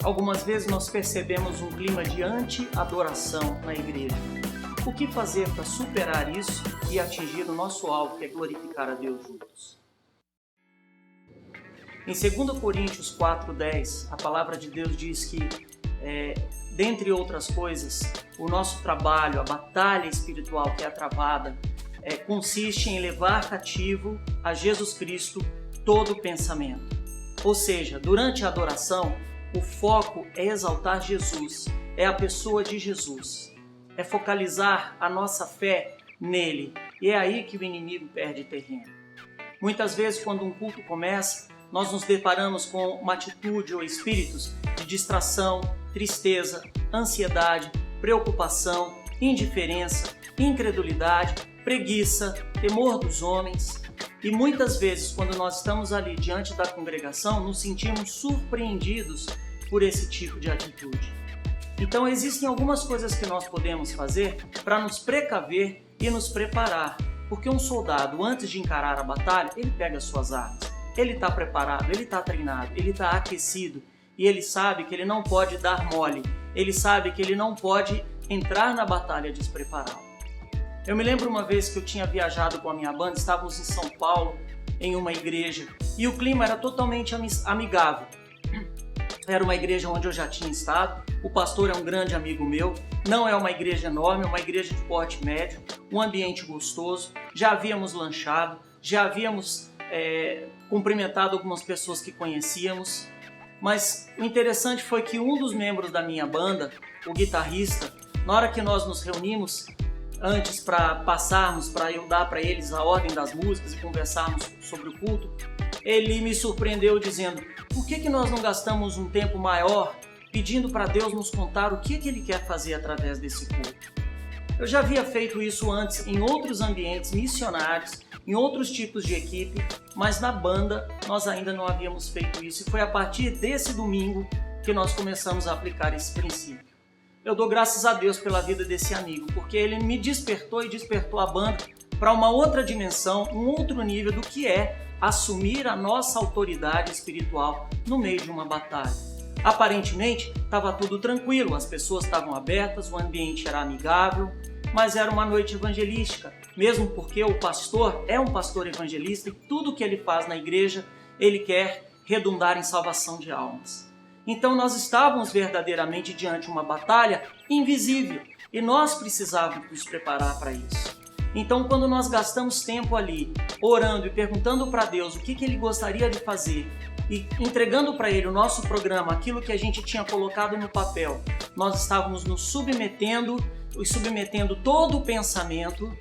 Algumas vezes nós percebemos um clima de anti-adoração na igreja. O que fazer para superar isso e atingir o nosso alvo, que é glorificar a Deus juntos? Em 2 Coríntios 4:10, a palavra de Deus diz que, dentre outras coisas, o nosso trabalho, a batalha espiritual que é travada, consiste em levar cativo a Jesus Cristo todo o pensamento. Ou seja, durante a adoração, o foco é exaltar Jesus, é a pessoa de Jesus, é focalizar a nossa fé nele, e é aí que o inimigo perde terreno. Muitas vezes, quando um culto começa, nós nos deparamos com uma atitude ou espíritos de distração, tristeza, ansiedade, preocupação, indiferença, incredulidade, preguiça, temor dos homens. E muitas vezes, quando nós estamos ali diante da congregação, nos sentimos surpreendidos por esse tipo de atitude. Então, existem algumas coisas que nós podemos fazer para nos precaver e nos preparar. Porque um soldado, antes de encarar a batalha, ele pega suas armas. Ele está preparado, ele está treinado, ele está aquecido. E ele sabe que ele não pode dar mole. Ele sabe que ele não pode entrar na batalha despreparado. Eu me lembro uma vez que eu tinha viajado com a minha banda, estávamos em São Paulo, em uma igreja, e o clima era totalmente amigável. Era uma igreja onde eu já tinha estado, o pastor é um grande amigo meu, não é uma igreja enorme, é uma igreja de porte médio, um ambiente gostoso, já havíamos lanchado, já havíamos cumprimentado algumas pessoas que conhecíamos, mas o interessante foi que um dos membros da minha banda, o guitarrista, na hora que nós nos reunimos, antes para eu dar para eles a ordem das músicas e conversarmos sobre o culto, ele me surpreendeu dizendo: por que nós não gastamos um tempo maior pedindo para Deus nos contar o que Ele quer fazer através desse culto? Eu já havia feito isso antes em outros ambientes missionários, em outros tipos de equipe, mas na banda nós ainda não havíamos feito isso, e foi a partir desse domingo que nós começamos a aplicar esse princípio. Eu dou graças a Deus pela vida desse amigo, porque ele me despertou e despertou a banda para uma outra dimensão, um outro nível do que é assumir a nossa autoridade espiritual no meio de uma batalha. Aparentemente, estava tudo tranquilo, as pessoas estavam abertas, o ambiente era amigável, mas era uma noite evangelística, mesmo porque o pastor é um pastor evangelista e tudo que ele faz na igreja, ele quer redundar em salvação de almas. Então nós estávamos verdadeiramente diante de uma batalha invisível e nós precisávamos nos preparar para isso. Então, quando nós gastamos tempo ali orando e perguntando para Deus o que Ele gostaria de fazer e entregando para Ele o nosso programa, aquilo que a gente tinha colocado no papel, nós estávamos nos submetendo todo o pensamento,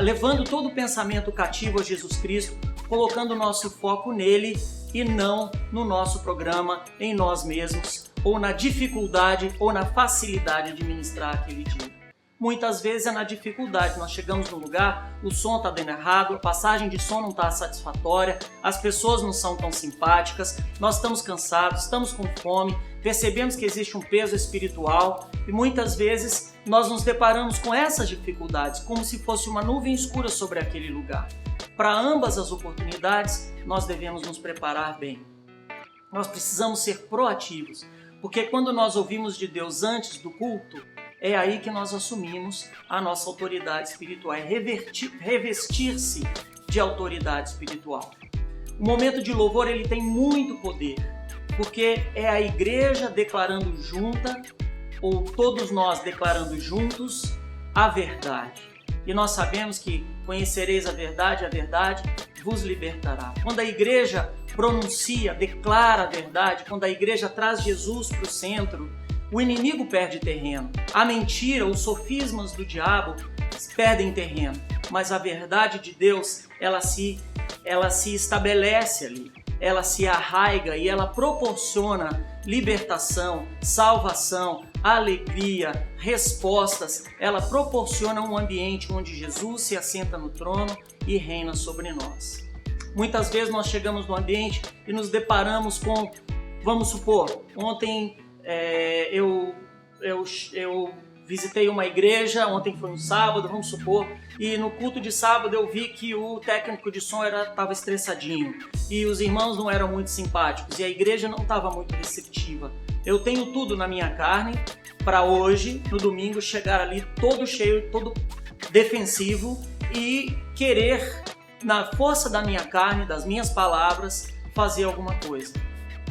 levando todo o pensamento cativo a Jesus Cristo, colocando o nosso foco nele e não no nosso programa, em nós mesmos, ou na dificuldade ou na facilidade de ministrar aquele dia. Muitas vezes é na dificuldade, nós chegamos no lugar, o som está dando errado, a passagem de som não está satisfatória, as pessoas não são tão simpáticas, nós estamos cansados, estamos com fome, percebemos que existe um peso espiritual e muitas vezes nós nos deparamos com essas dificuldades, como se fosse uma nuvem escura sobre aquele lugar. Para ambas as oportunidades, nós devemos nos preparar bem. Nós precisamos ser proativos, porque quando nós ouvimos de Deus antes do culto, é aí que nós assumimos a nossa autoridade espiritual, é revestir-se de autoridade espiritual. O momento de louvor ele tem muito poder, porque é a igreja declarando junta, ou todos nós declarando juntos, a verdade. E nós sabemos que conhecereis a verdade vos libertará. Quando a igreja pronuncia, declara a verdade, quando a igreja traz Jesus para o centro, o inimigo perde terreno. A mentira, os sofismas do diabo perdem terreno. Mas a verdade de Deus, ela se estabelece ali. Ela se arraiga e ela proporciona libertação, salvação, alegria, respostas. Ela proporciona um ambiente onde Jesus se assenta no trono e reina sobre nós. Muitas vezes nós chegamos no ambiente e nos deparamos com, vamos supor, ontem eu visitei uma igreja, ontem foi um sábado, vamos supor, e no culto de sábado eu vi que o técnico de som estava estressadinho e os irmãos não eram muito simpáticos e a igreja não estava muito receptiva. Eu tenho tudo na minha carne para hoje, no domingo, chegar ali todo cheio, todo defensivo e querer, na força da minha carne, das minhas palavras, fazer alguma coisa.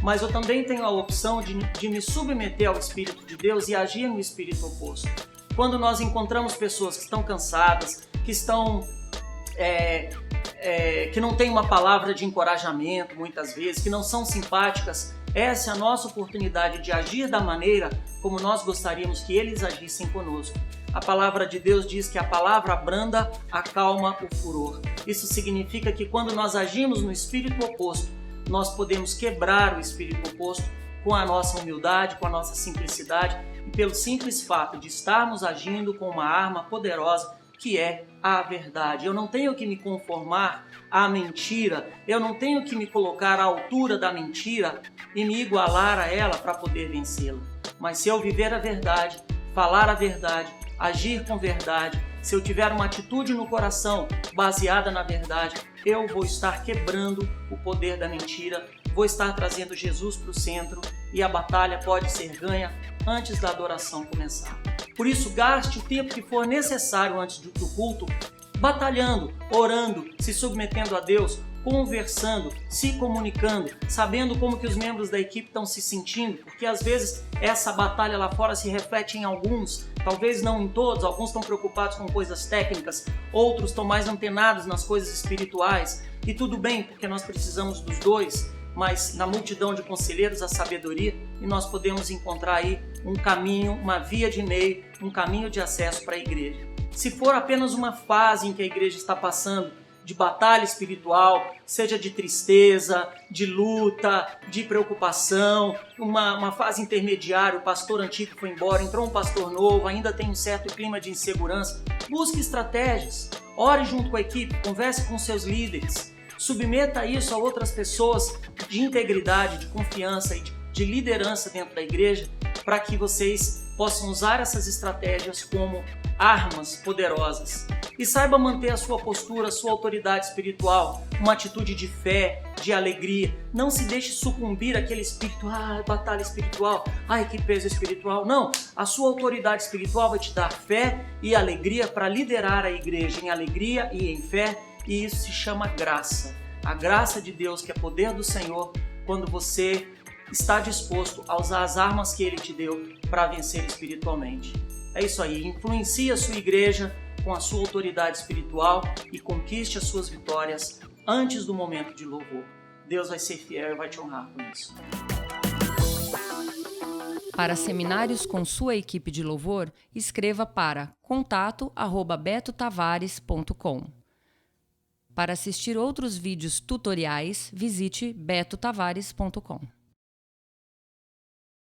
Mas eu também tenho a opção de me submeter ao Espírito de Deus e agir no espírito oposto. Quando nós encontramos pessoas que estão cansadas, que estão que não têm uma palavra de encorajamento muitas vezes, que não são simpáticas, essa é a nossa oportunidade de agir da maneira como nós gostaríamos que eles agissem conosco. A palavra de Deus diz que a palavra branda acalma o furor. Isso significa que quando nós agimos no espírito oposto, nós podemos quebrar o espírito oposto com a nossa humildade, com a nossa simplicidade e pelo simples fato de estarmos agindo com uma arma poderosa que é a verdade. Eu não tenho que me conformar à mentira, eu não tenho que me colocar à altura da mentira e me igualar a ela para poder vencê-la. Mas se eu viver a verdade, falar a verdade, agir com verdade, se eu tiver uma atitude no coração baseada na verdade, eu vou estar quebrando o poder da mentira, vou estar trazendo Jesus para o centro e a batalha pode ser ganha antes da adoração começar. Por isso, gaste o tempo que for necessário antes do culto, batalhando, orando, se submetendo a Deus, conversando, se comunicando, sabendo como que os membros da equipe estão se sentindo, porque às vezes essa batalha lá fora se reflete em alguns, talvez não em todos, alguns estão preocupados com coisas técnicas, outros estão mais antenados nas coisas espirituais, e tudo bem, porque nós precisamos dos dois, mas na multidão de conselheiros a sabedoria, e nós podemos encontrar aí um caminho, uma via de meio, um caminho de acesso para a igreja. Se for apenas uma fase em que a igreja está passando, de batalha espiritual, seja de tristeza, de luta, de preocupação, uma fase intermediária, o pastor antigo foi embora, entrou um pastor novo, ainda tem um certo clima de insegurança, busque estratégias, ore junto com a equipe, converse com seus líderes, submeta isso a outras pessoas de integridade, de confiança e de liderança dentro da igreja, para que vocês possam usar essas estratégias como armas poderosas. E saiba manter a sua postura, a sua autoridade espiritual, uma atitude de fé, de alegria. Não se deixe sucumbir àquele espírito, batalha espiritual, que peso espiritual. Não, a sua autoridade espiritual vai te dar fé e alegria para liderar a igreja em alegria e em fé, e isso se chama graça. A graça de Deus, que é poder do Senhor, quando você está disposto a usar as armas que Ele te deu para vencer espiritualmente. É isso aí, influencie a sua igreja com a sua autoridade espiritual e conquiste as suas vitórias antes do momento de louvor. Deus vai ser fiel e vai te honrar com isso. Para seminários com sua equipe de louvor, escreva para contato@betotavares.com. Para assistir outros vídeos tutoriais, visite betotavares.com.